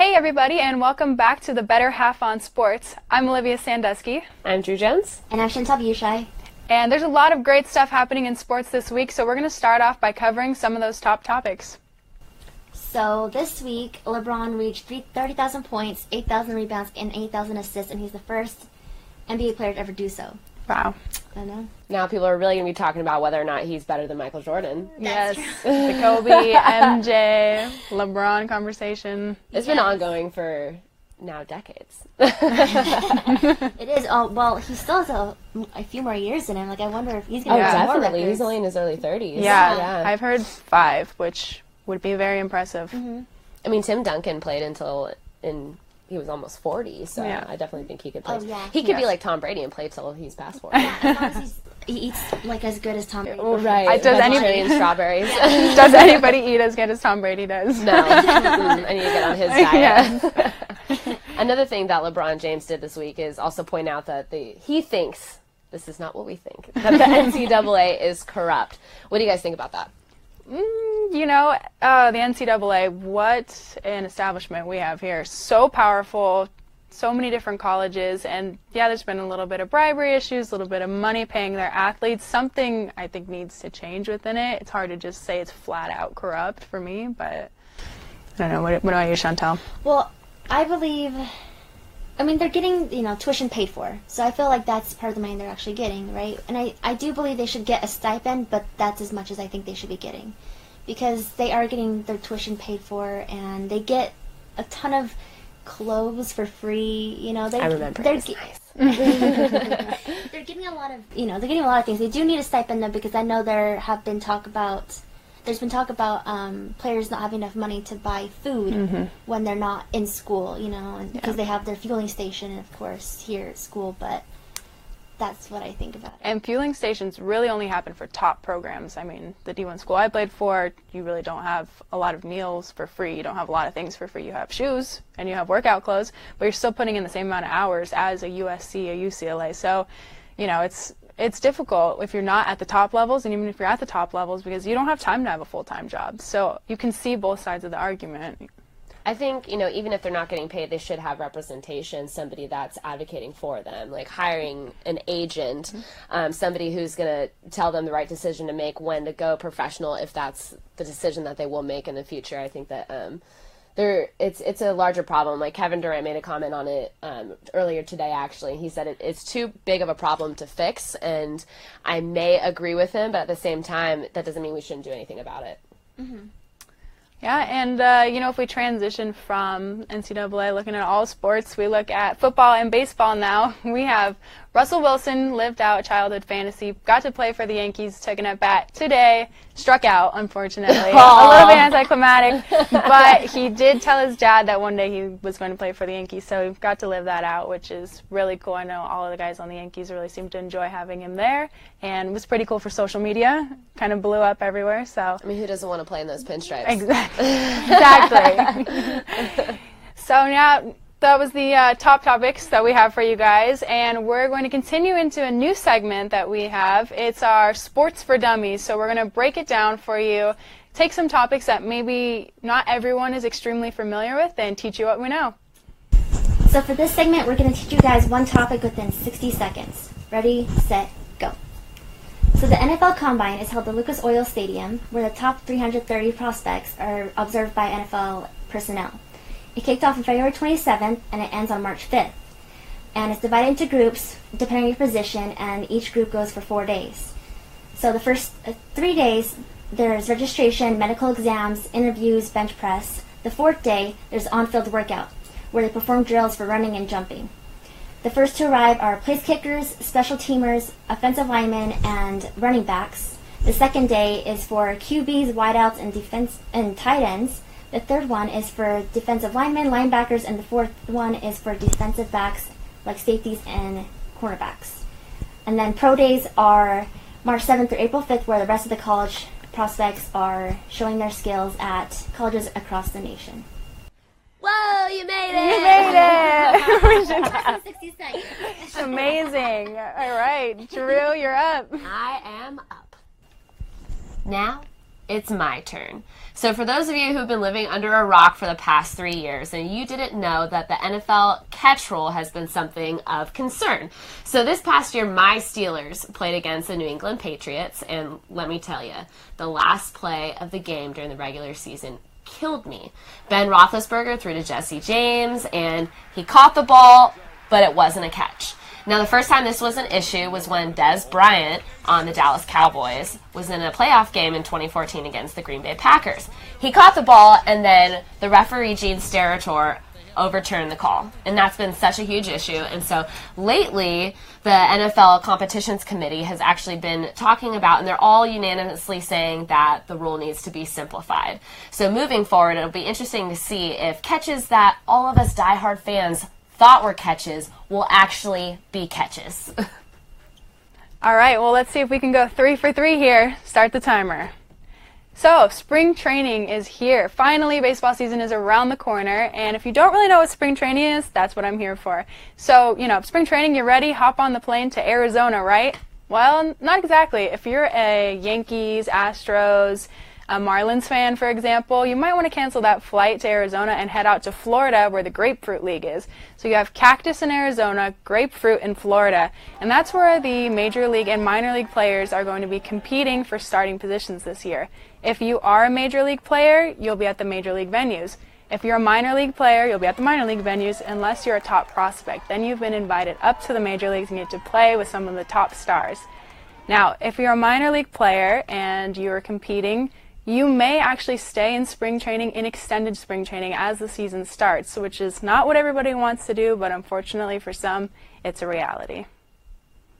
Hey everybody, and welcome back to the Better Half on Sports. I'm Olivia Sandusky. I'm Drew Jones. And I'm TBH. And there's a lot of great stuff happening in sports this week, so we're going to start off by covering some of those top topics. So this week, LeBron reached 30,000 points, 8,000 rebounds, and 8,000 assists, and he's the first NBA player to ever do so. Wow. I know. Now people are really going to be talking about whether or not he's better than Michael Jordan. Yes, the Kobe, MJ, LeBron conversation. It's been ongoing for now decades. It is. Oh, well, he still has a few more years in him. Like, I wonder if he's going to Oh, more definitely. records. He's only in his early 30s. Yeah, I've heard 5, which would be very impressive. Mm-hmm. I mean, Tim Duncan played until he was almost 40, so Yeah. I definitely think he could play. Oh, yeah. He could be Yes. like Tom Brady and play till he's past 40. As long as he eats, like, as good as Tom Brady. Right. Does Vegetarian strawberries. Does anybody eat as good as Tom Brady does? No. I need to get on his diet. Yes. Another thing that LeBron James did this week is also point out that he thinks, this is not what we think, that the NCAA is corrupt. What do you guys think about that? You know, the NCAA, what an establishment we have here. So powerful, so many different colleges, and yeah, there's been a little bit of bribery issues, a little bit of money paying their athletes. Something I think needs to change within it. It's hard to just say it's flat out corrupt for me, but I don't know. What about you, Chantel? Well, I believe, I mean, they're getting, tuition paid for. So I feel like that's part of the money they're actually getting, right? And I do believe they should get a stipend, but that's as much as I think they should be getting. Because they are getting their tuition paid for, and they get a ton of clothes for free. I remember. They're It was nice. they're getting a lot of, they're getting a lot of things. They do need a stipend, though, because I know there's been talk about players not having enough money to buy food when they're not in school, because they have their fueling station, of course, here at school, but that's what I think about it. And fueling stations really only happen for top programs. I mean, the D1 school I played for, you really don't have a lot of meals for free. You don't have a lot of things for free. You have shoes and you have workout clothes, but you're still putting in the same amount of hours as a USC, a UCLA. So, it's difficult if you're not at the top levels, and even if you're at the top levels, because you don't have time to have a full-time job. So you can see both sides of the argument. I think, even if they're not getting paid, they should have representation, somebody that's advocating for them, like hiring an agent, somebody who's going to tell them the right decision to make, when to go professional, if that's the decision that they will make in the future. I think that it's a larger problem. Like Kevin Durant made a comment on it earlier today, actually. He said it's too big of a problem to fix, and I may agree with him, but at the same time, that doesn't mean we shouldn't do anything about it. Mm-hmm. Yeah, and, if we transition from NCAA, looking at all sports, we look at football and baseball now. We have Russell Wilson lived out childhood fantasy, got to play for the Yankees, took an at-bat today, struck out, unfortunately. A little bit anticlimactic, but he did tell his dad that one day he was going to play for the Yankees, so he got to live that out, which is really cool. I know all of the guys on the Yankees really seemed to enjoy having him there, and it was pretty cool for social media. Kind of blew up everywhere, so. I mean, who doesn't want to play in those pinstripes? Exactly. So now that was the top topics that we have for you guys, and we're going to continue into a new segment that we have. It's our Sports for Dummies. So we're going to break it down for you, take some topics that maybe not everyone is extremely familiar with, and teach you what we know. So for this segment, we're going to teach you guys one topic within 60 seconds. Ready, set, go. So the NFL Combine is held at Lucas Oil Stadium, where the top 330 prospects are observed by NFL personnel. It kicked off on February 27th, and it ends on March 5th. And it's divided into groups, depending on your position, and each group goes for 4 days. So the first 3 days, there's registration, medical exams, interviews, bench press. The 4th day, there's on-field workout, where they perform drills for running and jumping. The first to arrive are place kickers, special teamers, offensive linemen, and running backs. The second day is for QBs, wideouts, and tight ends. The third one is for defensive linemen, linebackers, and the fourth one is for defensive backs like safeties and cornerbacks. And then pro days are March 7th through April 5th, where the rest of the college prospects are showing their skills at colleges across the nation. Whoa, you made it! You made it! 60 seconds. Amazing. All right, Drew, you're up. I am up. Now, it's my turn. So for those of you who've been living under a rock for the past 3 years and you didn't know that the NFL catch rule has been something of concern. So this past year, my Steelers played against the New England Patriots, and let me tell you, the last play of the game during the regular season killed me. Ben Roethlisberger threw to Jesse James, and he caught the ball, but it wasn't a catch. Now, the first time this was an issue was when Des Bryant on the Dallas Cowboys was in a playoff game in 2014 against the Green Bay Packers. He caught the ball, and then the referee, Gene Steratore, overturned the call. And that's been such a huge issue. And so lately, the NFL Competitions Committee has actually been talking about, and they're all unanimously saying that the rule needs to be simplified. So moving forward, it'll be interesting to see if catches that all of us diehard fans thought were catches will actually be catches. All right, well, let's see if we can go 3 for 3 here. Start the timer. So, spring training is here. Finally, baseball season is around the corner, and if you don't really know what spring training is, that's what I'm here for. So, spring training, you're ready, hop on the plane to Arizona, right? Well, not exactly. If you're a Yankees, Astros, a Marlins fan, for example, you might want to cancel that flight to Arizona and head out to Florida where the Grapefruit League is. So you have cactus in Arizona, grapefruit in Florida, and that's where the major league and minor league players are going to be competing for starting positions this year. If you are a major league player, you'll be at the major league venues. If you're a minor league player, you'll be at the minor league venues unless you're a top prospect. Then you've been invited up to the major leagues and get to play with some of the top stars. Now, if you're a minor league player and you're competing, you may actually stay in spring training, in extended spring training as the season starts, which is not what everybody wants to do, but unfortunately for some, it's a reality.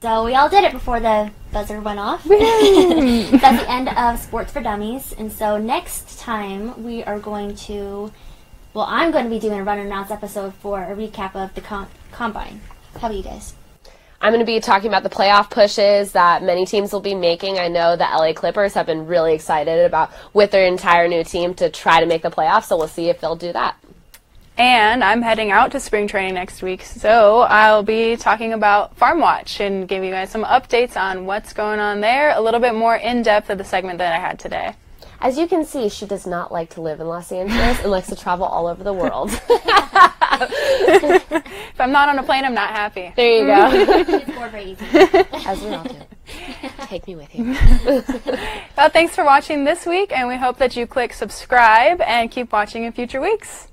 So we all did it before the buzzer went off. That's the end of Sports for Dummies. And so next time we are going to, I'm going to be doing a run and announce episode for a recap of the Combine. How about you guys? I'm going to be talking about the playoff pushes that many teams will be making. I know the LA Clippers have been really excited about with their entire new team to try to make the playoffs, so we'll see if they'll do that. And I'm heading out to spring training next week, so I'll be talking about Farm Watch and give you guys some updates on what's going on there, a little bit more in-depth of the segment that I had today. As you can see, she does not like to live in Los Angeles and likes to travel all over the world. If I'm not on a plane, I'm not happy. There you go. She's bored very easy. As we all do. Take me with you. Well, thanks for watching this week, and we hope that you click subscribe and keep watching in future weeks.